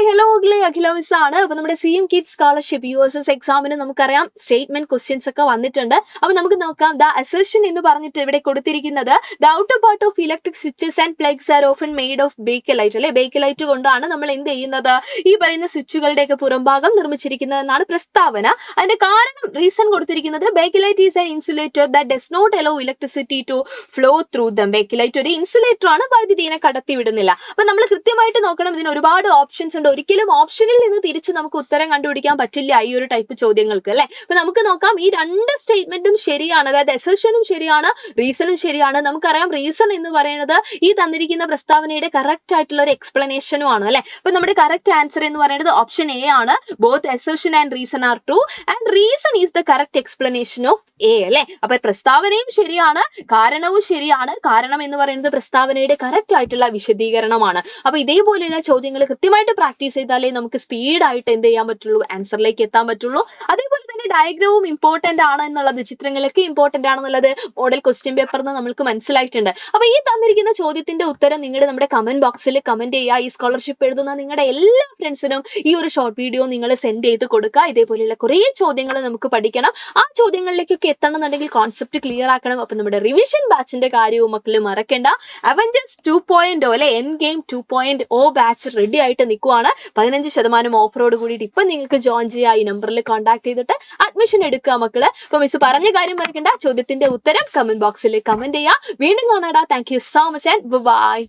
Hi hello അഖില miss ആണ്. അപ്പൊ നമ്മുടെ CM കിഡ്സ് സ്കോളർഷിപ്പ് USS എക്സാമിന് നമുക്കറിയാം സ്റ്റേറ്റ്മെന്റ് ക്വസ്റ്റ്യൻസ് ഒക്കെ വന്നിട്ടുണ്ട്. അപ്പൊ നമുക്ക് നോക്കാം. ദ അസർഷൻ എന്ന് പറഞ്ഞിട്ട് ഇവിടെ കൊടുത്തിരിക്കുന്നത് the outer part of electric switches and plugs R often made of Bakelite അല്ലെ. ബേക്കലൈറ്റ് കൊണ്ടാണ് നമ്മൾ എന്ത് ചെയ്യുന്നത്, ഈ പറയുന്ന സ്വിച്ചുകളുടെയൊക്കെ പുറംഭാഗം നിർമ്മിച്ചിരിക്കുന്നത് എന്നാണ് പ്രസ്താവന. അതിന്റെ കാരണം റീസൺ കൊടുത്തിരിക്കുന്നത് bakelite is an insulator that does not allow electricity to flow through them. Bakelite ഒരു ഇൻസുലേറ്റർ ആണ്, വൈദ്യുതിയെ കടത്തി വിടുന്നില്ല. അപ്പൊ നമ്മൾ കൃത്യമായിട്ട് നോക്കണം. ഇതിന് ഒരുപാട് ഓപ്ഷൻസ് ഉണ്ട്. ഒരിക്കലും ഓപ്ഷനിൽ നിന്ന് തിരിച്ച് നമുക്ക് ഉത്തരം കണ്ടുപിടിക്കാൻ പറ്റില്ല ഈ ഒരു ടൈപ്പ് ചോദ്യങ്ങൾക്ക് അല്ലെ. അപ്പൊ നമുക്ക് നോക്കാം. ഈ രണ്ട് സ്റ്റേറ്റ്മെന്റും ശരിയാണ്, അതായത് അസർഷനും ശരിയാണ്, റീസണും ശരിയാണ്. നമുക്കറിയാം റീസൺ എന്ന് പറയുന്നത് ഈ തന്നിരിക്കുന്ന പ്രസ്താവനയുടെ കറക്റ്റ് ആയിട്ടുള്ള ഒരു എക്സ്പ്ലനേഷനും ആണ് അല്ലെ. അപ്പൊ നമ്മുടെ കറക്റ്റ് ആൻസർ എന്ന് പറയുന്നത് ഓപ്ഷൻ എ ആണ്. Both assertion and reason are true and reason is the correct explanation of A അല്ലെ. അപ്പൊ പ്രസ്താവനയും ശരിയാണ്, കാരണവും ശരിയാണ്. കാരണം എന്ന് പറയുന്നത് പ്രസ്താവനയുടെ കറക്റ്റ് ആയിട്ടുള്ള വിശദീകരണമാണ്. അപ്പൊ ഇതേപോലെയുള്ള ചോദ്യങ്ങൾ കൃത്യമായിട്ട് പ്രാക്ടീസ് ചെയ്താലേ നമുക്ക് സ്പീഡായിട്ട് എന്ത് ചെയ്യാൻ പറ്റുള്ളൂ, ആൻസറിലേക്ക് എത്താൻ പറ്റുള്ളൂ. അതേപോലെ തന്നെ ഡയഗ്രവും ഇമ്പോർട്ടന്റ് ആണ് എന്നുള്ളത്, ചിത്രങ്ങളൊക്കെ ഇമ്പോർട്ടന്റ് ആണെന്നുള്ളത് മോഡൽ ക്വസ്റ്റ്യൻ പേപ്പറിൽ നിന്ന് നമുക്ക് മനസ്സിലായിട്ടുണ്ട്. അപ്പൊ ഈ തന്നിരിക്കുന്ന ചോദ്യത്തിന്റെ ഉത്തരം നിങ്ങൾ നമ്മുടെ കമന്റ് ബോക്സിൽ കമന്റ് ചെയ്യുക. ഈ സ്കോളർഷിപ്പ് എഴുതുന്ന നിങ്ങളുടെ എല്ലാ ഫ്രണ്ട്സിനും ഈ ഒരു ഷോർട്ട് വീഡിയോ നിങ്ങൾ സെൻഡ് ചെയ്ത് കൊടുക്കുക. ഇതേപോലെയുള്ള കുറേ ചോദ്യങ്ങൾ നമുക്ക് പഠിക്കണം. ആ ചോദ്യങ്ങളിലേക്കൊക്കെ എത്തണം എന്നുണ്ടെങ്കിൽ കോൺസെപ്റ്റ് ക്ലിയർ ആക്കണം. അപ്പൊ നമ്മുടെ റിവിഷൻ ബാച്ചിന്റെ കാര്യവും മക്കൾ മറക്കണ്ട. അവഞ്ചേഴ്സ് 2.0 അല്ലെ, എൻ ഗെയിം 2.0 ബാച്ച് റെഡി ആയിട്ട് നിൽക്കുവാണ്. 15% ഓഫറോട് കൂടിയിട്ട് ഇപ്പൊ നിങ്ങൾക്ക് ജോയിൻ ചെയ്യുക. ഈ നമ്പറിൽ കോൺടാക്ട് ചെയ്തിട്ട് അഡ്മിഷൻ എടുക്കുക മക്കള്. അപ്പൊ മിസ് പറഞ്ഞ കാര്യം മറക്കണ്ട. ചോദ്യത്തിന്റെ ഉത്തരം കമന്റ് ബോക്സിൽ കമന്റ് ചെയ്യുക. വീണ്ടും കാണാടാ. Thank you so much and by.